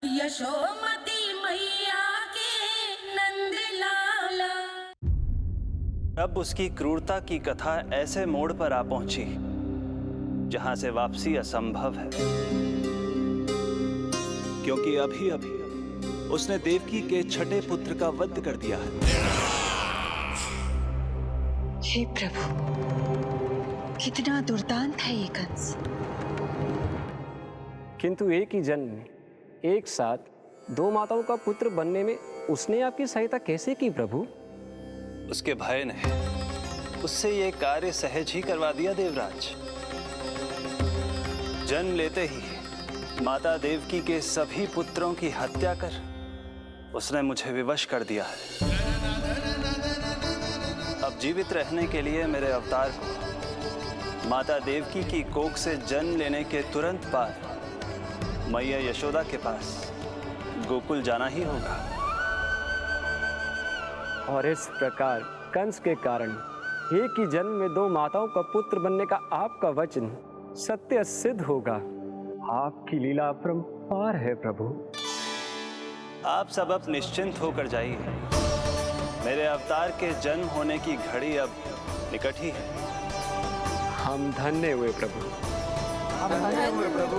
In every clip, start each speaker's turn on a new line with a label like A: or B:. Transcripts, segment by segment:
A: यशोमती मैया के नंद लाला।
B: अब उसकी क्रूरता की कथा ऐसे मोड़ पर आ पहुंची जहां से वापसी असंभव है, क्योंकि अभी अभी उसने देवकी के छठे पुत्र का वध कर दिया है।
C: हे प्रभु, कितना दुर्दांत है ये कंस।
D: किंतु एक ही जन्म में एक साथ दो माताओं का पुत्र बनने में उसने आपकी सहायता कैसे की प्रभु?
B: उसके भय ने उससे ये कार्य सहज ही करवा दिया देवराज। जन्म लेते ही माता देवकी के सभी पुत्रों की हत्या कर उसने मुझे विवश कर दिया है। अब जीवित रहने के लिए मेरे अवतार को माता देवकी की कोख से जन्म लेने के तुरंत बाद मैया यशोदा के पास गोकुल जाना ही होगा।
D: और इस प्रकार कंस के कारण एक ही जन्म में दो माताओं का पुत्र बनने का आपका वचन सत्य सिद्ध होगा। आपकी लीला अपरंपार है प्रभु।
B: आप सब अब निश्चिंत होकर जाइए। मेरे अवतार के जन्म होने की घड़ी अब निकट ही है।
D: हम धन्य हुए प्रभु। हम धन्य हुए प्रभु।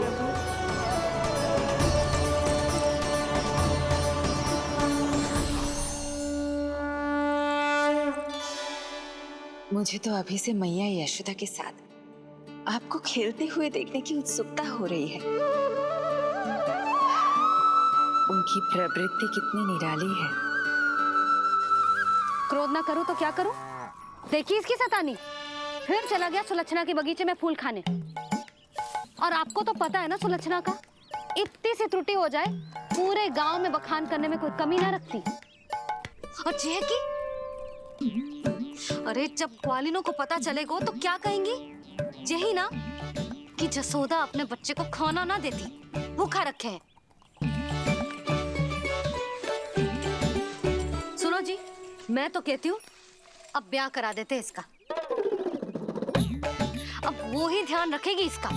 C: मुझे तो अभी से मैया यशोदा के साथ आपको खेलते हुए देखने की उत्सुकता हो रही है। उनकी प्रवृत्ति कितनी निराली है।
E: क्रोध ना करूं तो क्या करूं? देखिए इसकी सतानी, फिर चला गया सुलक्षणा के बगीचे में फूल खाने। और आपको तो पता है ना सुलक्षणा का, इतनी सी त्रुटि हो जाए पूरे गांव में बखान करने में कोई कमी ना रखती। और जे की अरे जब ग्वालिनों को पता चलेगा तो क्या कहेंगी? यही ना कि जसोदा अपने बच्चे को खाना ना देती, भूखा रखे है। सुनो जी, मैं तो कहती हूँ अब ब्याह करा देते इसका। अब वो ही ध्यान रखेगी इसका।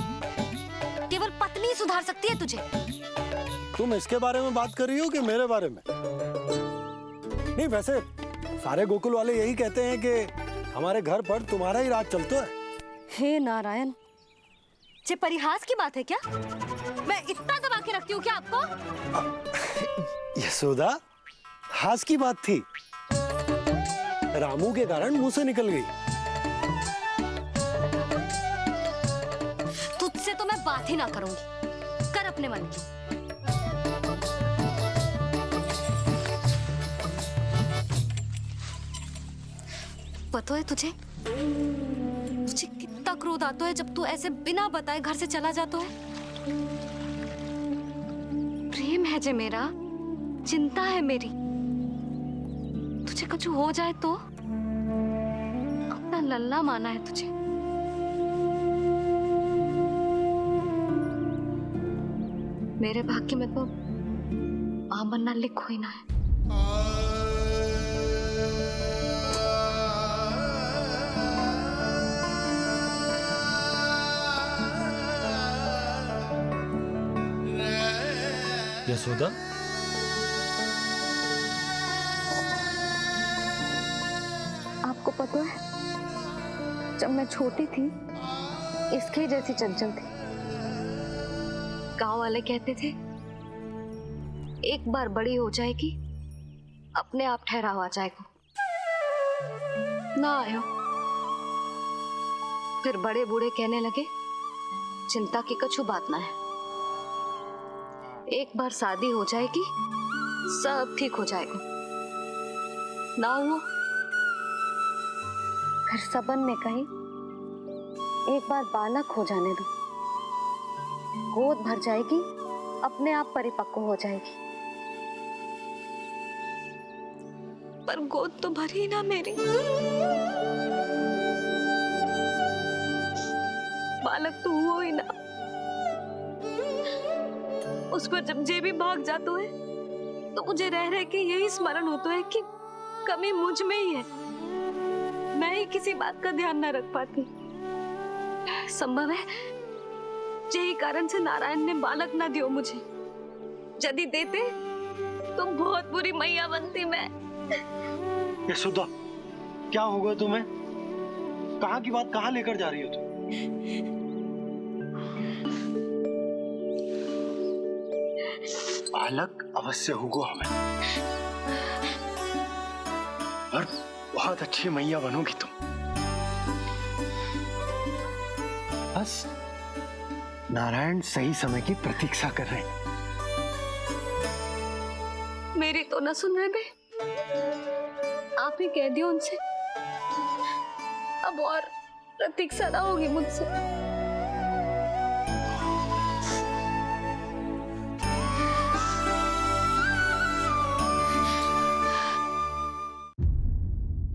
E: केवल पत्नी सुधार सकती है तुझे।
F: तुम इसके बारे में बात कर रही हो कि मेरे बारे में? नहीं, वैसे सारे गोकुल वाले यही कहते हैं कि हमारे घर पर तुम्हारा ही राज चलता है।
E: हे नारायण, ये परिहास की बात है क्या? मैं इतना दबा के रखती हूँ क्या आपको?
F: यशोदा, हास की बात थी। रामू के कारण मुंह से निकल गई।
E: तुझसे तो मैं बात ही ना करूंगी। कर अपने मन की। पता है तुझे कितना क्रोध आता है जब तू ऐसे बिना बताए घर से चला जाता है। प्रेम है जे मेरा, चिंता है मेरी। तुझे कुछ हो जाए तो अपना लल्ला माना है तुझे। मेरे भाग्य में तो मां बनना लिखो ही ना है।
F: यशोदा,
E: आपको पता है, जब मैं छोटी थी इसके जैसी चंचल थी। गांव वाले कहते थे एक बार बड़ी हो जाएगी अपने आप ठहराव आ जाएगा। ना आयो। फिर बड़े बूढ़े कहने लगे चिंता की कछु बात ना है, एक बार शादी हो जाएगी सब ठीक हो जाएगा। ना हुआ। फिर सबन ने कही एक बार बालक हो जाने दो, गोद भर जाएगी अपने आप परिपक्व हो जाएगी। पर गोद तो भरी ना मेरी। बालक तो हुआ ही ना। उस पर जब जे भी भाग जाता है तो मुझे रह रह के यही स्मरण होता है कि कमी मुझ में ही है। मैं ही किसी बात का ध्यान न रख पाती। संभव है यही कारण से नारायण ने बालक ना दियो मुझे।
C: यदि देते तो बहुत बुरी मैया बनती मैं।
F: यशोदा, क्या होगा तुम्हें? कहाँ की बात कहाँ लेकर जा रही हो तुम? बालक अवश्य होगा हमें, और बहुत अच्छी मैया बनोगी तुम। बस नारायण सही समय की प्रतीक्षा कर रहे हैं।
C: मेरी तो ना सुन रहे थे, आप ही कह दियो उनसे, अब और प्रतीक्षा ना होगी मुझसे।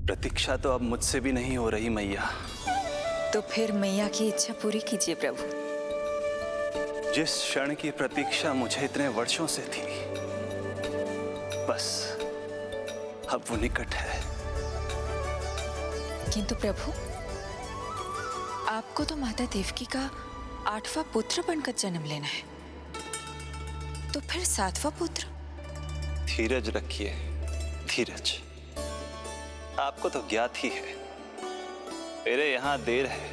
B: प्रतीक्षा तो अब मुझसे भी नहीं हो रही मैया।
C: तो फिर मैया की इच्छा पूरी कीजिए प्रभु।
B: जिस क्षण की प्रतीक्षा मुझे इतने वर्षों से थी, बस अब वो निकट है।
C: किंतु प्रभु, आपको तो माता देवकी का 8वां पुत्र बनकर जन्म लेना है, तो फिर 7वां पुत्र?
B: धीरज रखिए, धीरज। आपको तो ज्ञात ही है, मेरे यहां देर है,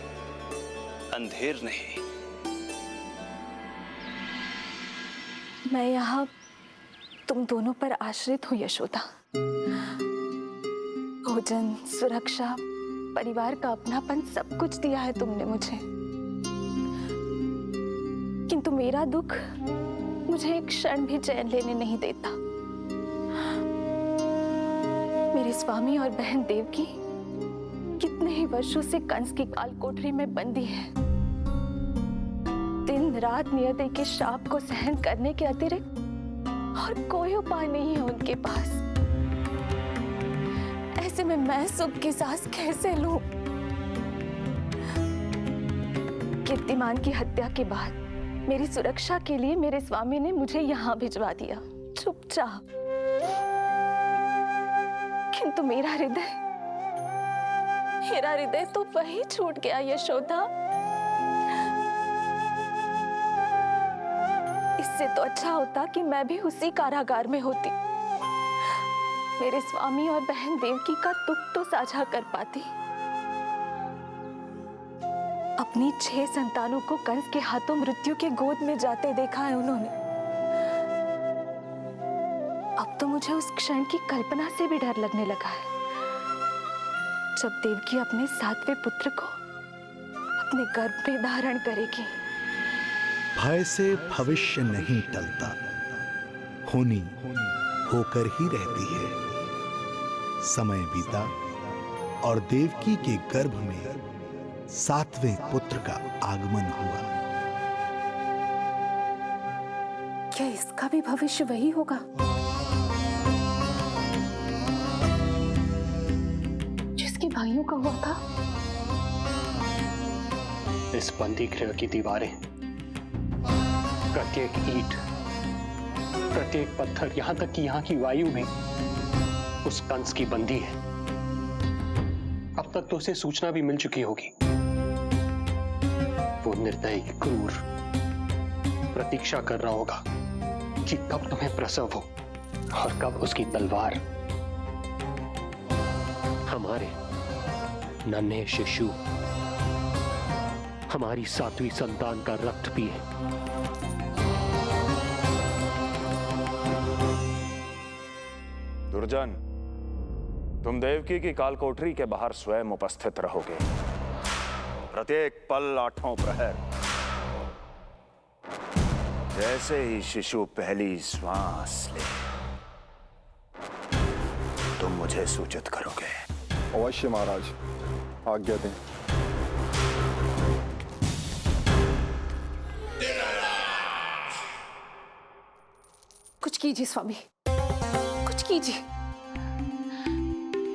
B: अंधेर नहीं।
G: मैं यहाँ तुम दोनों पर आश्रित हूँ यशोदा। भोजन, सुरक्षा, परिवार का अपनापन सब कुछ दिया है तुमने मुझे, किंतु मेरा दुख मुझे एक क्षण भी चैन लेने नहीं देता। मेरे स्वामी और बहन देवकी कितने ही वर्षों से कंस की काल कोठरी में बंदी है। दिन रात नियति के शाप को सहन करने के अतिरिक्त और कोई उपाय नहीं है उनके पास। ऐसे में मैं सुख की सांस कैसे लूं? कीर्तिमान की हत्या के बाद मेरी सुरक्षा के लिए मेरे स्वामी ने मुझे यहाँ भिजवा दिया चुपचाप, किंतु मेरा हृदय तो वही छूट गया यशोदा। इससे तो अच्छा होता कि मैं भी उसी कारागार में होती, मेरे स्वामी और बहन देवकी का दुख तो साझा कर पाती। अपनी 6 संतानों को कंस के हाथों मृत्यु के गोद में जाते देखा है उन्होंने। अब तो मुझे उस क्षण की कल्पना से भी डर लगने लगा है, जब देवकी अपने 7वें पुत्र को अपने गर्भ में धारण करेगी।
H: भय से भविष्य नहीं टलता, होनी होकर ही रहती है। समय बीता और देवकी के गर्भ में 7वें पुत्र का आगमन हुआ।
G: क्या इसका भी भविष्य वही होगा जिसके भाइयों का हुआ था?
I: इस बंदी गृह की दीवारें, प्रत्येक ईंट, प्रत्येक पत्थर, यहां तक कि यहां की वायु भी उस कंस की बंदी है। अब तक तो उसे सूचना भी मिल चुकी होगी। वो निर्दयी, क्रूर प्रतीक्षा कर रहा होगा कि कब तुम्हें प्रसव हो और कब उसकी तलवार हमारे नन्हे शिशु, हमारी 7वीं संतान का रक्त पिए।
J: दुर्जन, तुम देवकी की कालकोठरी के बाहर स्वयं उपस्थित रहोगे, प्रत्येक पल 8 प्रहर। जैसे ही शिशु पहली श्वास ले, तुम मुझे सूचित करोगे।
K: अवश्य महाराज, आज्ञा दें।
G: कुछ कीजिए स्वामी, कुछ कीजिए।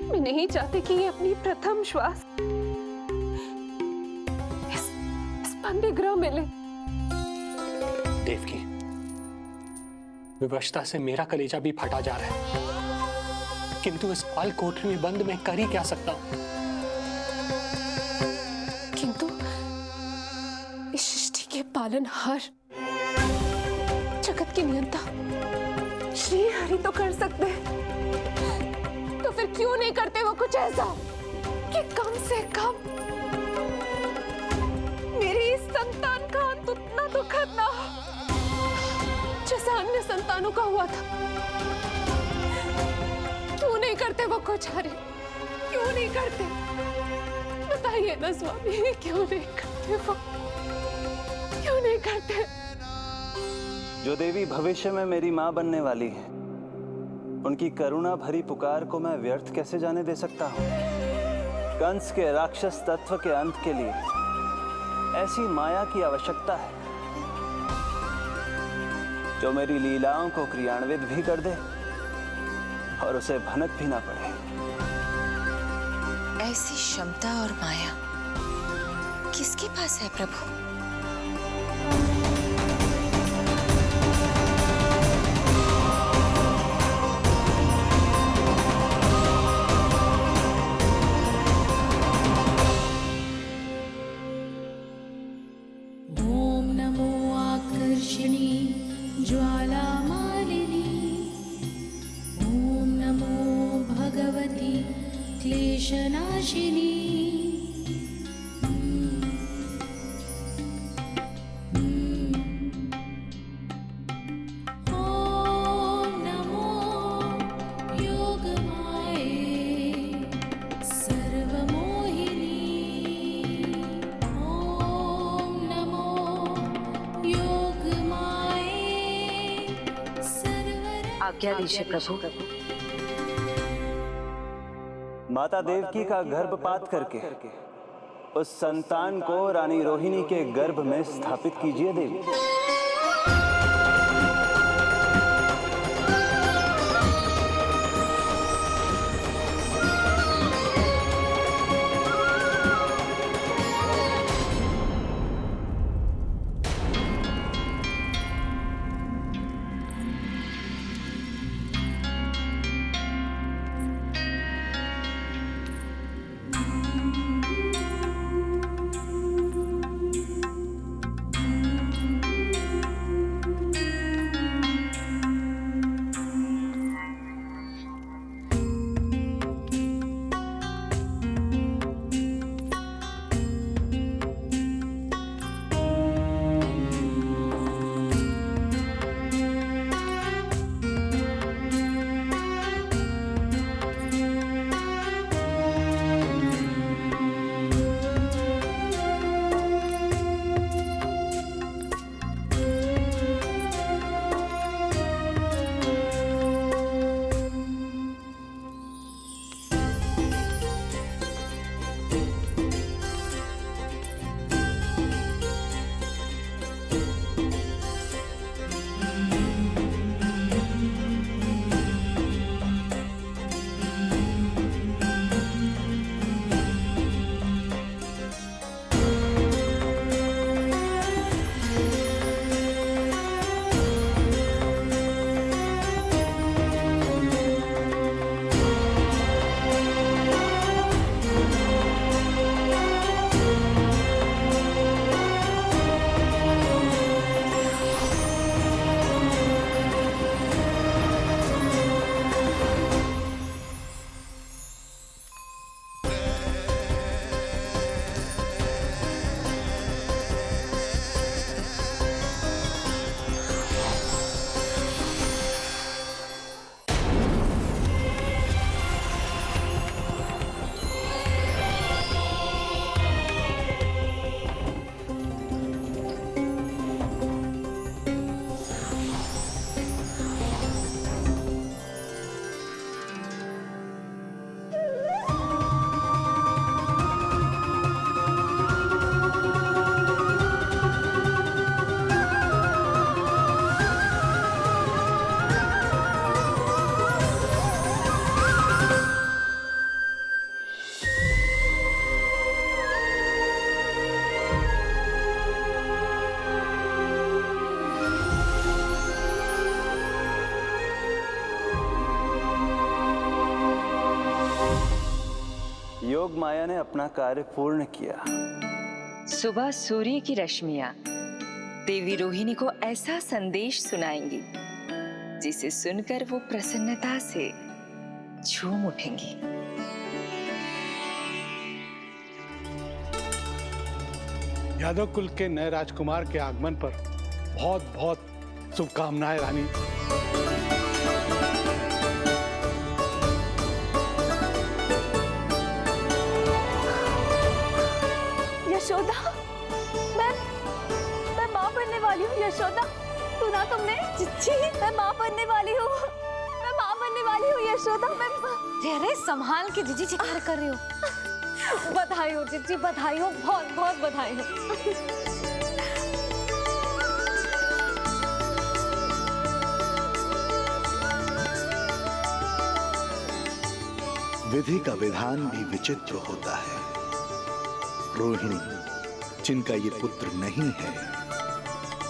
G: मैं नहीं चाहती कि ये अपनी प्रथम श्वास इस बंदी गृह में ले।
I: देवकी, विवशता से मेरा कलेजा भी फटा जा रहा है, किंतु इस काल कोठरी में बंद मैं कर ही क्या सकता हूं?
G: किंतु इस सृष्टि के पालनहार, जगत की नियंता श्री हरि तो कर सकते हैं, तो फिर क्यों नहीं करते वो कुछ ऐसा कि कम से कम मेरी इस संतान का अंत उतना दुखद ना हो जैसा अन्य संतानों का हुआ था। क्यों नहीं करते वो कुछ हरि, क्यों नहीं करते? बताइए ना स्वामी, क्यों नहीं करते वो, क्यों नहीं करते?
B: जो देवी भविष्य में मेरी मां बनने वाली है, उनकी करुणा भरी पुकार को मैं व्यर्थ कैसे जाने दे सकता हूं? कंस के राक्षस तत्व के अंत के लिए ऐसी माया की आवश्यकता है जो मेरी लीलाओं को क्रियान्वित भी कर दे और उसे भनक भी ना पड़े।
A: ऐसी क्षमता और माया किसके पास है प्रभु?
L: ओम नमो आकर्षणी ज्वाला मालिनी, ओम नमो भगवती क्लेशनाशिनी। ओम नमो योगमाये सर्वमोहिनी, ओम नमो योगमाये सर्वर।
E: आज्ञा दीजिए प्रभु।
B: माता देवकी का गर्भपात करके उस संतान को रानी रोहिणी के गर्भ में स्थापित कीजिए देवी। योग माया ने अपना कार्य पूर्ण किया।
A: सुबह सूर्य की रश्मियां देवी रोहिणी को ऐसा संदेश सुनाएंगी जिसे सुनकर वो प्रसन्नता से झूम उठेंगी।
F: यादव कुल के नए राजकुमार के आगमन पर बहुत बहुत शुभकामनाएं रानी।
G: यशोदा, मैं माँ बनने वाली हूँ। यशोदा, सुना तुमने? चिच्ची, मैं माँ बनने वाली हूँ। मैं माँ बनने वाली हूँ यशोदा।
E: अरे संभाल के जीजी चिकार कर रही हो। बधाई हो जीजी, बधाई हो, बहुत बहुत बधाई हो।
H: विधि का विधान भी विचित्र होता है। रोहिणी, जिनका ये पुत्र नहीं है,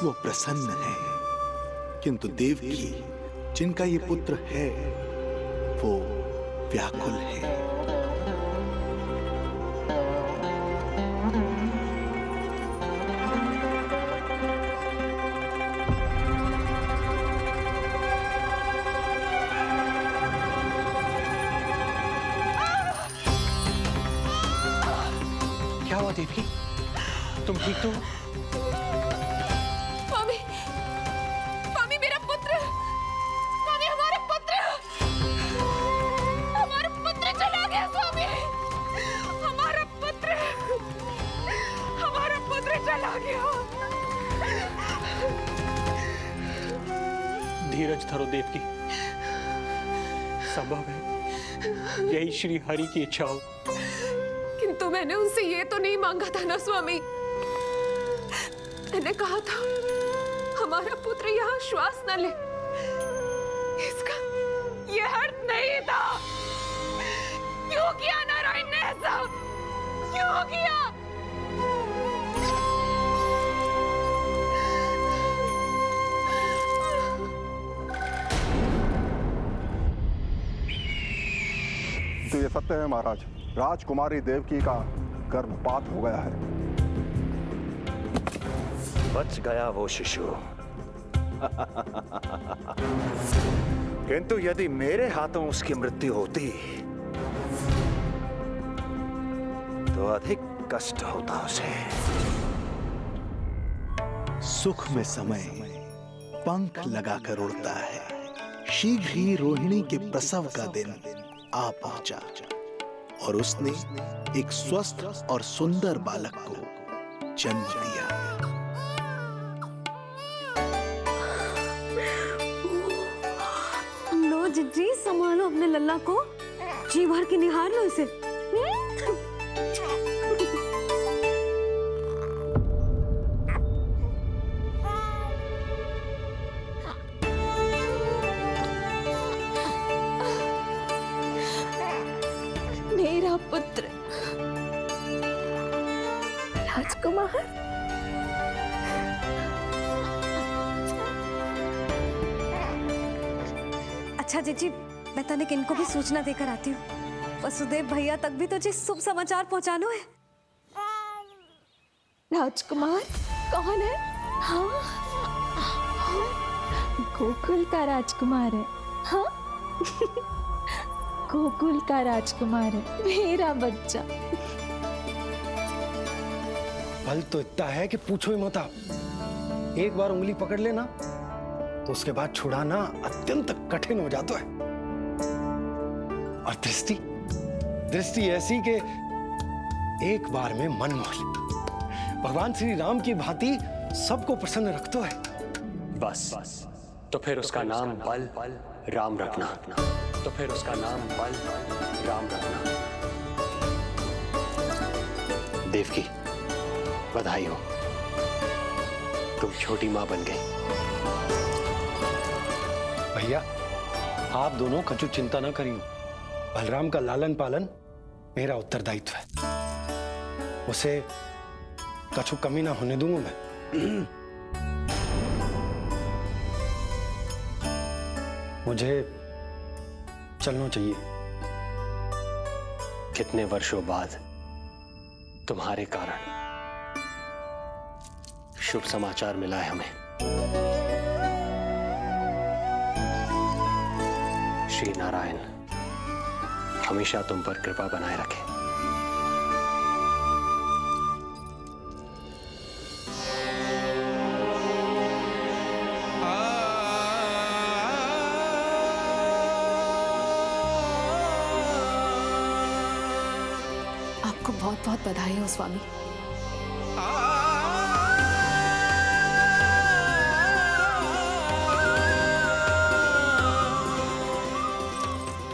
H: वो प्रसन्न है, किंतु देवकी, जिनका ये पुत्र है, वो व्याकुल है।
I: क्या हुआ देवी? तुम ठीक तो?
G: स्वामी, स्वामी मेरा पुत्र, स्वामी हमारा पुत्र चला गया। स्वामी, हमारा पुत्र चला गया।
I: धीरज धरो देवकी, संभव है यही श्री हरि की इच्छा हो।
G: किंतु मैंने उनसे ये तो नहीं मांगा था ना स्वामी। मैंने कहा था हमारा पुत्र यहाँ श्वास न ले। इसका ये अर्थ नहीं था। क्यों किया नारायण ने ऐसा? क्यों किया?
K: तो ये सत्य है महाराज, राजकुमारी देवकी का गर्भपात हो गया है।
J: बच गया वो शिशु। किंतु यदि मेरे हाथों उसकी मृत्यु होती तो अधिक कष्ट होता उसे।
H: सुख में समय पंख लगाकर उड़ता है। शीघ्र ही रोहिणी के प्रसव का दिन आ पहुंचा और उसने एक स्वस्थ और सुंदर बालक को जन्म दिया।
E: लो जिज्जी, संभालो अपने लल्ला को, जी भर के निहार लो इसे।
G: मेरा पुत्र राजकुमार।
E: अच्छा जीजी, मैं तनिक इनको भी सूचना देकर आती हूँ। वसुदेव भैया तक भी तुझे शुभ समाचार पहुंचाना है।
G: राजकुमार कौन है? हाँ, गोकुल का राजकुमार है। हाँ, गोकुल का राजकुमार है मेरा बच्चा।
F: बल तो इतना है कि पूछो ही मत आप। एक बार उंगली पकड़ लेना तो उसके बाद छुड़ाना अत्यंत कठिन हो जाता है। और दृष्टि ऐसी कि एक बार में मन मोह ले। भगवान श्री राम की भांति सबको प्रसन्न रखतो है।
I: बस तो फिर उसका नाम बल राम रखना। तो फिर उसका नाम बल राम रखना। देवकी, बधाई हो, तुम छोटी मां बन गई।
F: भैया, आप दोनों कछु चिंता न करियो। बलराम का लालन पालन मेरा उत्तरदायित्व है। उसे कछु कमी ना होने दूंगा मैं। मुझे चलना चाहिए।
I: कितने वर्षों बाद तुम्हारे कारण शुभ समाचार मिला है हमें। श्री नारायण हमेशा तुम पर कृपा बनाए रखें।
G: आपको बहुत बहुत बधाई हो स्वामी।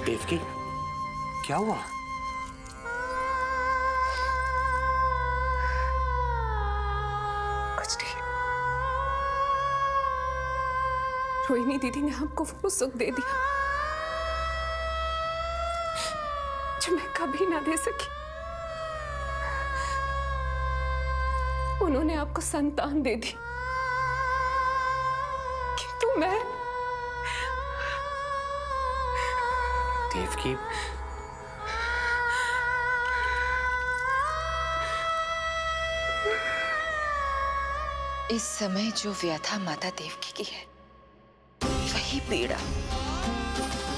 I: देवकी, क्या हुआ?
G: कुछ नहीं। रोहिणी दीदी ने आपको वो सुख दे दिया जो मैं कभी ना दे सकी। उन्होंने आपको संतान दे दी, किंतु मैं
I: देवकी,
A: इस समय जो व्यथा माता देवकी की है, वही पीड़ा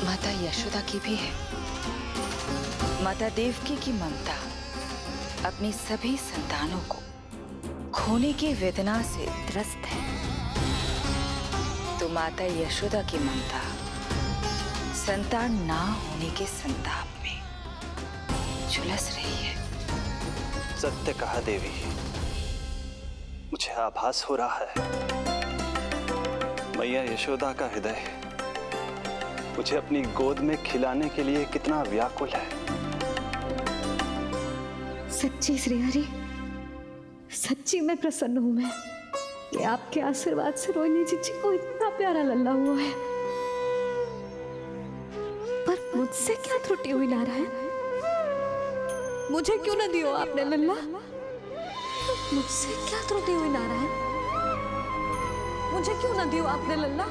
A: माता यशोदा की भी है। माता देवकी की ममता अपनी सभी संतानों को खोने की वेदना से त्रस्त है, तो माता यशोदा की ममता संतान ना होने के संताप में झुलस रही है।
B: सत्य कहा देवी, मुझे आभास हो रहा है मैया यशोदा का हृदय मुझे अपनी गोद में खिलाने के लिए कितना व्याकुल है।
C: सच्ची श्रीहरि, सच्ची मैं प्रसन्न हूं मैं कि आपके आशीर्वाद से रोहिणी जी को इतना प्यारा लल्ला हुआ है। पर मुझसे क्या त्रुटि हुई नारायण? मुझे क्यों न दियो आपने लल्ला? मुझसे क्या त्रुटि हुई नारायण? मुझे क्यों न दियो आपने लल्ला?